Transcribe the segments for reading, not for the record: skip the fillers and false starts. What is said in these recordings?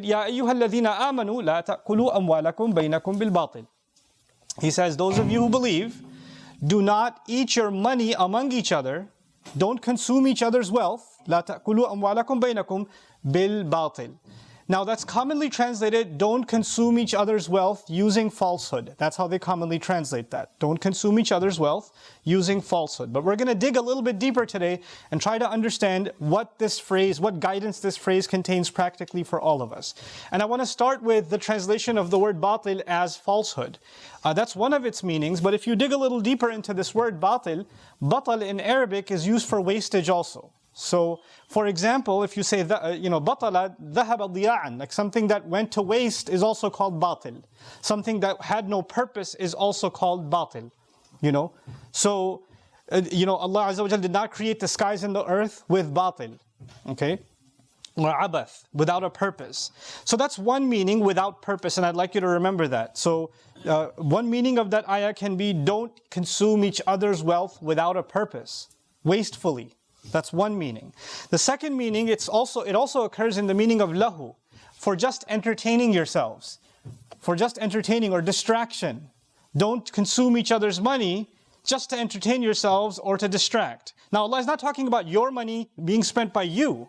Ya ayyuhalladhina amanu la ta'kulu amwalakum bainakum bil batil. He says, those of you who believe, do not eat your money among each other, don't consume each other's wealth, la ta'kulu amwalakum bainakum bil batil. Now that's commonly translated, don't consume each other's wealth using falsehood. That's how they commonly translate that. Don't consume each other's wealth using falsehood. But we're going to dig a little bit deeper today and try to understand what this phrase, what guidance this phrase contains practically for all of us. And I want to start with the translation of the word batil as falsehood. That's one of its meanings, but if you dig a little deeper into this word batil, batal in Arabic is used for wastage also. So, for example, if you say, batala dhahaba diya'an, like something that went to waste is also called batil. Something that had no purpose is also called batil. So, Allah Azza wa Jal did not create the skies and the earth with batil. Okay? Or abath, without a purpose. So that's one meaning, without purpose, and I'd like you to remember that. So, one meaning of that ayah can be, don't consume each other's wealth without a purpose, wastefully. That's one meaning. The second meaning, it also occurs in the meaning of lahu, for just entertaining yourselves, for just entertaining or distraction. Don't consume each other's money just to entertain yourselves or to distract. Now Allah is not talking about your money being spent by you.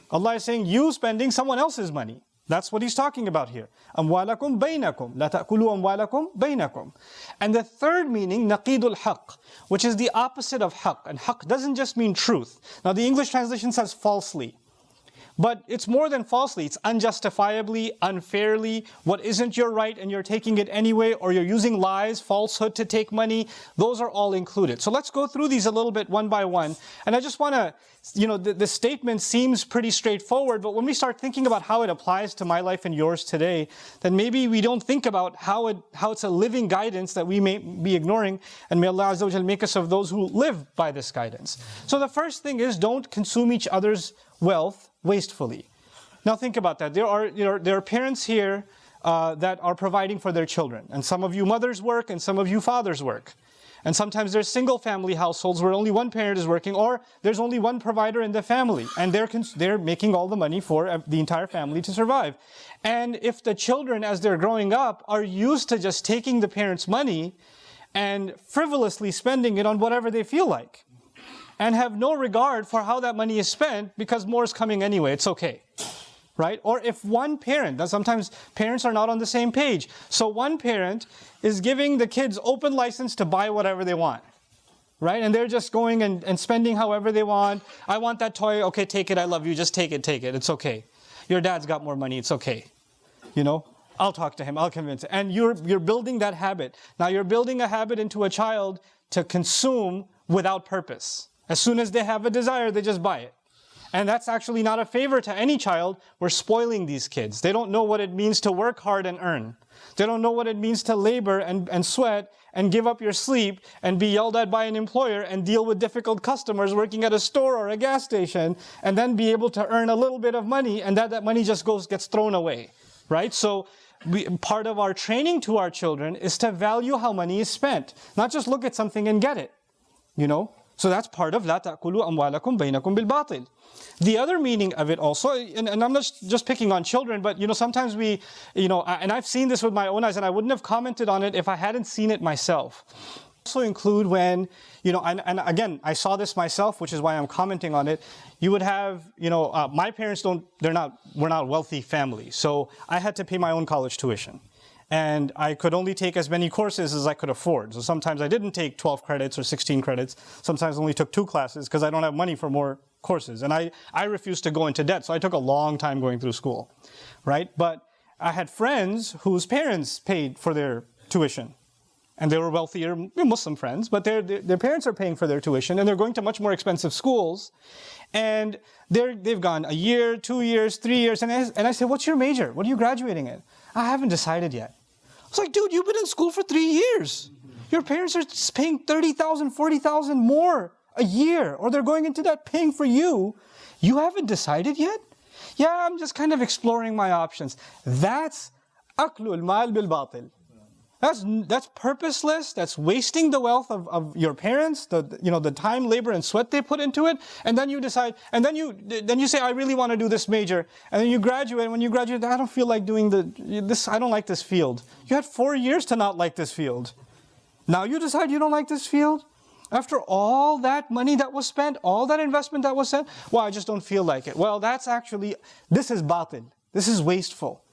Allah is saying you spending someone else's money. That's what He's talking about here. أَمْوَالَكُمْ بَيْنَكُمْ لَا تَأْكُلُوا أَمْوَالَكُمْ بَيْنَكُمْ. And the third meaning, نَقِيدُ الْحَقِّ, which is the opposite of haqq. And haqq doesn't just mean truth. Now the English translation says falsely. But it's more than falsely. It's unjustifiably, unfairly, what isn't your right and you're taking it anyway, or you're using lies, falsehood to take money. Those are all included. So let's go through these a little bit one by one. And I just want to, the statement seems pretty straightforward, but when we start thinking about how it applies to my life and yours today, then maybe we don't think about how it's a living guidance that we may be ignoring. And may Allah Azza wa Jal make us of those who live by this guidance. So the first thing is, don't consume each other's wealth wastefully. Now think about that. There are parents here that are providing for their children. And some of you mothers work and some of you fathers work. And sometimes there's single family households where only one parent is working, or there's only one provider in the family. And they're making all the money for the entire family to survive. And if the children, as they're growing up, are used to just taking the parents' money and frivolously spending it on whatever they feel like, and have no regard for how that money is spent because more is coming anyway, it's okay. Right? Or if one parent, sometimes parents are not on the same page. So one parent is giving the kids open license to buy whatever they want. Right? And they're just going and spending however they want. I want that toy, okay, take it, I love you, just take it, it's okay. Your dad's got more money, it's okay. I'll talk to him, I'll convince him. And you're building that habit. Now you're building a habit into a child to consume without purpose. As soon as they have a desire, they just buy it. And that's actually not a favor to any child. We're spoiling these kids. They don't know what it means to work hard and earn. They don't know what it means to labor and sweat and give up your sleep and be yelled at by an employer and deal with difficult customers working at a store or a gas station, and then be able to earn a little bit of money, and that money just gets thrown away. Right? So part of our training to our children is to value how money is spent. Not just look at something and get it. So that's part of لا تأكلوا أموالكم بينكم بالباطل. The other meaning of it also, and I'm not just picking on children, but sometimes we, and I've seen this with my own eyes, and I wouldn't have commented on it if I hadn't seen it myself. Also include when, and again, I saw this myself, which is why I'm commenting on it. You would have, my parents we're not a wealthy family, so I had to pay my own college tuition. And I could only take as many courses as I could afford. So sometimes I didn't take 12 credits or 16 credits. Sometimes I only took 2 classes because I don't have money for more courses. And I refused to go into debt, so I took a long time going through school, right? But I had friends whose parents paid for their tuition. And they were wealthier Muslim friends, but their parents are paying for their tuition, and they're going to much more expensive schools. And they've gone a year, 2 years, 3 years, and I said, what's your major? What are you graduating in? I haven't decided yet. I was like, dude, you've been in school for 3 years. Your parents are paying $30,000, $40,000 more a year, or they're going into that paying for you. You haven't decided yet? Yeah, I'm just kind of exploring my options. That's aklul mal bil batil. That's purposeless. That's wasting the wealth of your parents, the time, labor, and sweat they put into it. And then you decide, and then you say, I really want to do this major. And then you graduate. And when you graduate, I don't feel like doing this. I don't like this field. You had 4 years to not like this field. Now you decide you don't like this field? After all that money that was spent, all that investment that was spent, well, I just don't feel like it. Well, this is batil. This is wasteful.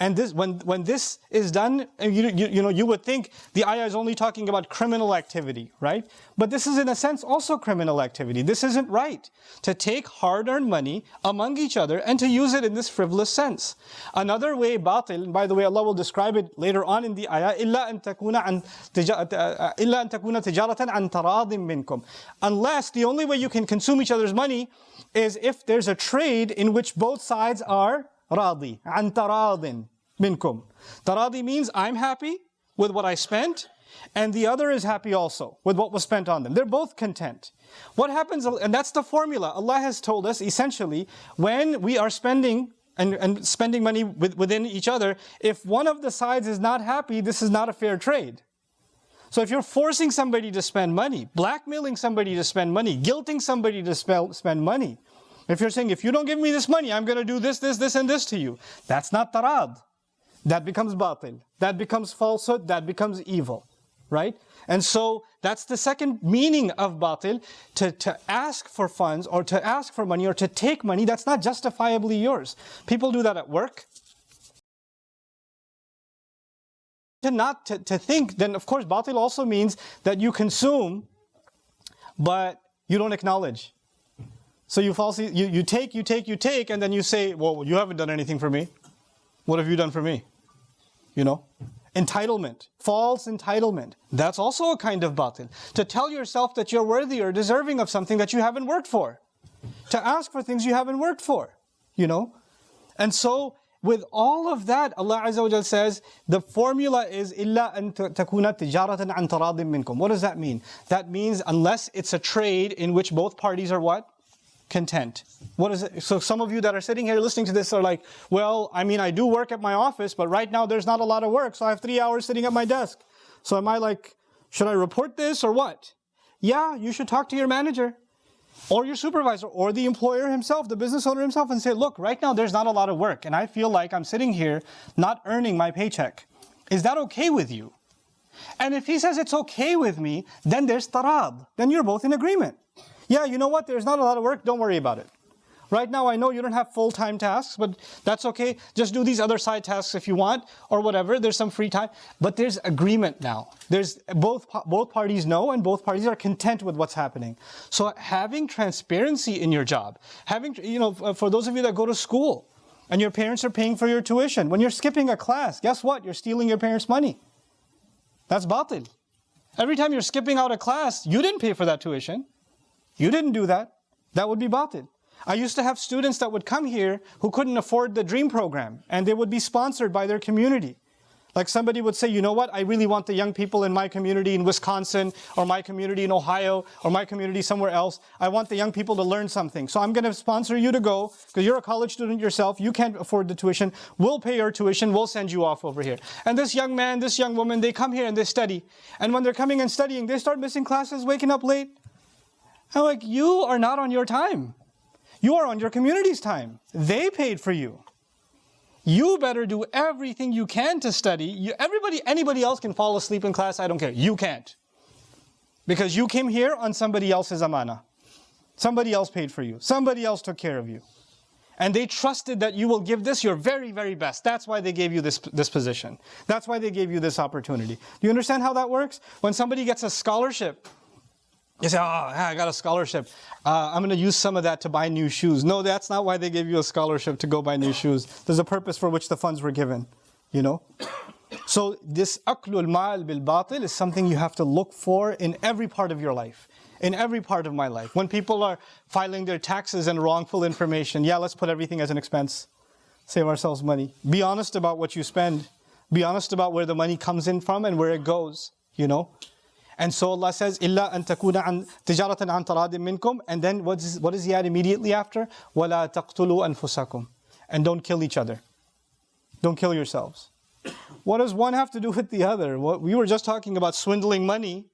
And this, when this is done, you would think the ayah is only talking about criminal activity, right? But this is in a sense also criminal activity. This isn't right, to take hard-earned money among each other and to use it in this frivolous sense. Another way, batil, and by the way, Allah will describe it later on in the ayah, إِلَّا أَن تَكُونَ تِجَارَةً عَن تَرَاضٍ مِّنْكُمْ. Unless the only way you can consume each other's money is if there's a trade in which both sides are Radi, an taradin minkum. Taradi means I'm happy with what I spent, and the other is happy also with what was spent on them. They're both content. What happens, and that's the formula. Allah has told us essentially, when we are spending and spending money within each other, if one of the sides is not happy, this is not a fair trade. So if you're forcing somebody to spend money, blackmailing somebody to spend money, guilting somebody to spend money, if you're saying, if you don't give me this money, I'm going to do this, this, this, and this to you, that's not tarad. That becomes batil. That becomes falsehood. That becomes evil. Right? And so that's the second meaning of batil, to ask for funds or to ask for money or to take money that's not justifiably yours. People do that at work. To think, then of course batil also means that you consume, but you don't acknowledge. So you take, and then you say, well, you haven't done anything for me. What have you done for me? Entitlement, false entitlement. That's also a kind of batil. To tell yourself that you're worthy or deserving of something that you haven't worked for. To ask for things you haven't worked for. And so, with all of that, Allah Azza wa Jal says, the formula is إِلَّا أَن تَكُونَ تِجَارَةً عَن تَرَاضٍ مِّنْكُمْ. What does that mean? That means unless it's a trade in which both parties are what? Content. What is it? So some of you that are sitting here listening to this are like, well, I do work at my office, but right now there's not a lot of work, so I have 3 hours sitting at my desk. So am I like, should I report this or what? Yeah, you should talk to your manager or your supervisor or the employer himself, the business owner himself, and say, look, right now there's not a lot of work and I feel like I'm sitting here not earning my paycheck. Is that okay with you? And if he says it's okay with me, then there's tarad. Then you're both in agreement. Yeah, you know what? There's not a lot of work. Don't worry about it. Right now, I know you don't have full-time tasks, but that's okay. Just do these other side tasks if you want, or whatever. There's some free time. But there's agreement now. There's both parties know, and both parties are content with what's happening. So having transparency in your job, having, for those of you that go to school, and your parents are paying for your tuition, when you're skipping a class, guess what? You're stealing your parents' money. That's batil. Every time you're skipping out a class, you didn't pay for that tuition. You didn't do that. That would be batil. I used to have students that would come here who couldn't afford the DREAM program, and they would be sponsored by their community. Like somebody would say, you know what, I really want the young people in my community in Wisconsin, or my community in Ohio, or my community somewhere else, I want the young people to learn something. So I'm going to sponsor you to go, because you're a college student yourself, you can't afford the tuition, we'll pay your tuition, we'll send you off over here. And this young man, this young woman, they come here and they study. And when they're coming and studying, they start missing classes, waking up late. I'm like, you are not on your time. You are on your community's time. They paid for you. You better do everything you can to study. Anybody else can fall asleep in class, I don't care. You can't. Because you came here on somebody else's amana. Somebody else paid for you. Somebody else took care of you. And they trusted that you will give this your very, very best. That's why they gave you this position. That's why they gave you this opportunity. Do you understand how that works? When somebody gets a scholarship, you say, I got a scholarship. I'm going to use some of that to buy new shoes. No, that's not why they gave you a scholarship, to go buy new shoes. There's a purpose for which the funds were given, So this aklul mal bil batil is something you have to look for in every part of your life, in every part of my life. When people are filing their taxes and wrongful information, let's put everything as an expense. Save ourselves money. Be honest about what you spend. Be honest about where the money comes in from and where it goes, And so Allah says, إِلَّا أَن تَكُونَ تِجَارَةً عَن تَرَاضٍ مِّنْكُمْ. And then what does he add immediately after? وَلَا تَقْتُلُوا أَنفُسَكُمْ. And don't kill each other. Don't kill yourselves. What does one have to do with the other? We were just talking about swindling money,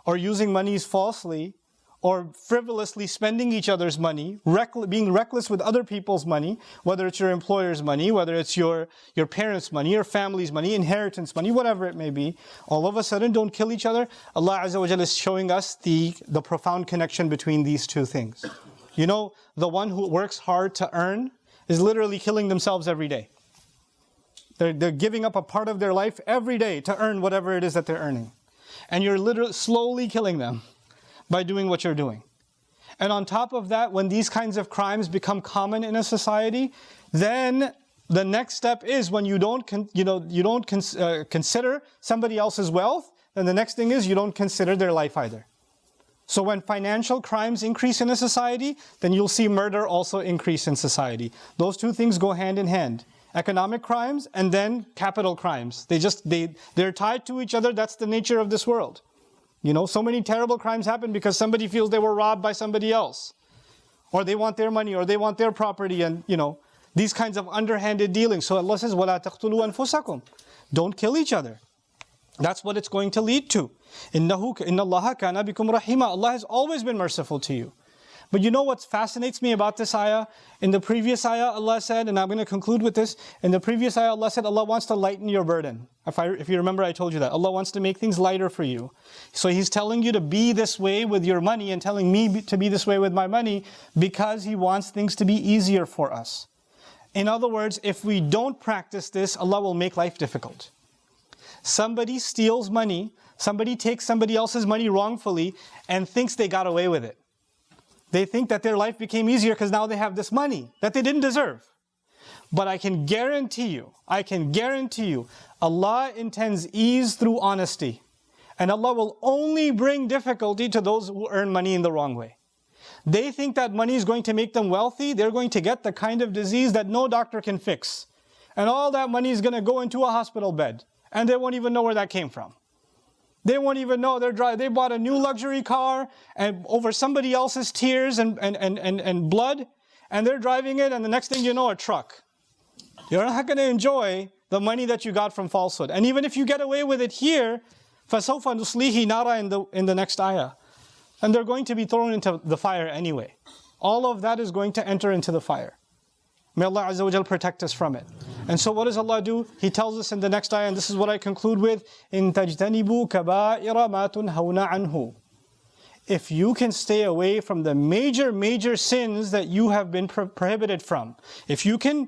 or using monies falsely, or frivolously spending each other's money, being reckless with other people's money, whether it's your employer's money, whether it's your parents' money, your family's money, inheritance money, whatever it may be. All of a sudden, don't kill each other. Allah Azza wa Jalla is showing us the profound connection between these two things. You know, the one who works hard to earn is literally killing themselves every day. They're giving up a part of their life every day to earn whatever it is that they're earning. And you're literally slowly killing them by doing what you're doing. And on top of that, when these kinds of crimes become common in a society, then the next step is when you don't consider somebody else's wealth, then the next thing is you don't consider their life either. So when financial crimes increase in a society, then you'll see murder also increase in society. Those two things go hand in hand. Economic crimes and then capital crimes. They're tied to each other. That's the nature of this world. You know, so many terrible crimes happen because somebody feels they were robbed by somebody else. Or they want their money, or they want their property, and these kinds of underhanded dealings. So Allah says, وَلَا تَقْتُلُوا أَنفُسَكُمْ. Don't kill each other. That's what it's going to lead to. إِنَّ اللَّهَ كَانَ بِكُمْ رَحِيمًا. Allah has always been merciful to you. But you know what fascinates me about this ayah? In the previous ayah, Allah said, and I'm going to conclude with this. In the previous ayah, Allah said, Allah wants to lighten your burden. If you remember, I told you that. Allah wants to make things lighter for you. So He's telling you to be this way with your money and telling me to be this way with my money because He wants things to be easier for us. In other words, if we don't practice this, Allah will make life difficult. Somebody steals money, somebody takes somebody else's money wrongfully and thinks they got away with it. They think that their life became easier because now they have this money that they didn't deserve. But I can guarantee you, Allah intends ease through honesty. And Allah will only bring difficulty to those who earn money in the wrong way. They think that money is going to make them wealthy. They're going to get the kind of disease that no doctor can fix. And all that money is going to go into a hospital bed. And they won't even know where that came from. They won't even know they bought a new luxury car and over somebody else's tears and blood, and they're driving it, and the next thing you know, a truck. You're not going to enjoy the money that you got from falsehood. And even if you get away with it here, فَسَوْفَ نُصْلِيهِ نَارًا in the next ayah. And they're going to be thrown into the fire anyway. All of that is going to enter into the fire. May Allah Azza wa Jal protect us from it. And so what does Allah do? He tells us in the next ayah, and this is what I conclude with, إِن تَجْتَنِبُوا كَبَائِرَ مَا تُنْهَوْنَ عَنْهُ. If you can stay away from the major sins that you have been prohibited from. If you can,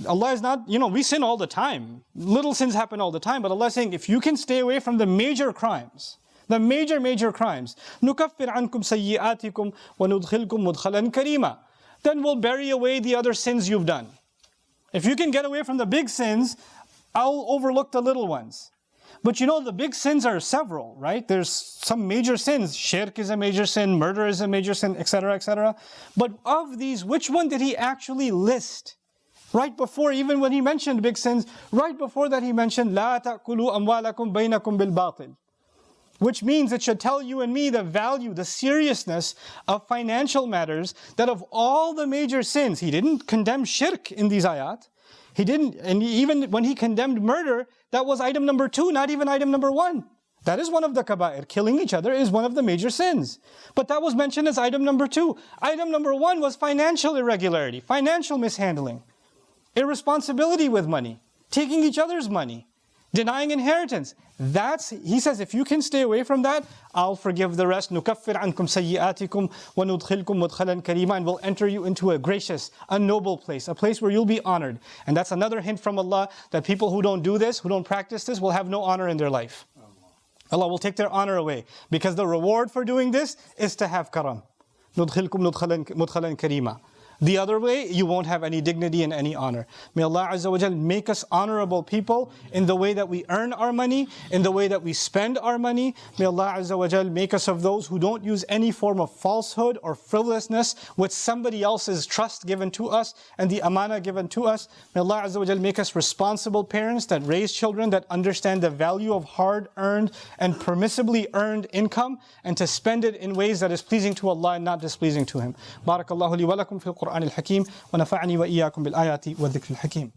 Allah is not, we sin all the time. Little sins happen all the time, but Allah is saying, if you can stay away from the major crimes, major crimes, نُكَفِّرْ عَنْكُمْ سَيِّئَاتِكُمْ وَنُدْخِلْكُمْ مُدْخَلًا كَرِيمًا. Then we'll bury away the other sins you've done. If you can get away from the big sins, I'll overlook the little ones. But the big sins are several, right? There's some major sins. Shirk is a major sin, murder is a major sin, etc., etc. But of these, which one did He actually list? Right before, even when He mentioned big sins, right before that He mentioned, لَا تَأْكُلُوا أَمْوَالَكُمْ بَيْنَكُمْ بِالْبَاطِلِ. Which means it should tell you and me the value, the seriousness of financial matters, that of all the major sins, He didn't condemn shirk in these ayat. He didn't, and even when He condemned murder, that was item number 2, not even item number 1. That is one of the kaba'ir. Killing each other is one of the major sins. But that was mentioned as item number 2. Item number 1 was financial irregularity, financial mishandling, irresponsibility with money, taking each other's money, denying inheritance. He says, if you can stay away from that, I'll forgive the rest. نُكَفِّرْ عَنْكُمْ سَيِّئَاتِكُمْ وَنُدْخِلْكُمْ مُدْخَلًا كَرِيمًا. And we'll enter you into a gracious, a noble place, a place where you'll be honored. And that's another hint from Allah that people who don't do this, who don't practice this, will have no honor in their life. Allah will take their honor away. Because the reward for doing this is to have karam. نُدْخِلْكُمْ مُدْخَلًا كَرِيمًا. The other way, you won't have any dignity and any honor. May Allah Azza wa Jal make us honorable people in the way that we earn our money, in the way that we spend our money. May Allah Azza wa Jal make us of those who don't use any form of falsehood or frivolousness with somebody else's trust given to us and the amana given to us. May Allah Azza wa Jal make us responsible parents that raise children that understand the value of hard-earned and permissibly earned income, and to spend it in ways that is pleasing to Allah and not displeasing to Him. Barakallahu li wa lakum fil Qur'an al-Hakim wa nafa'ani wa iyyakum bil ayati wa dhikr al-Hakim.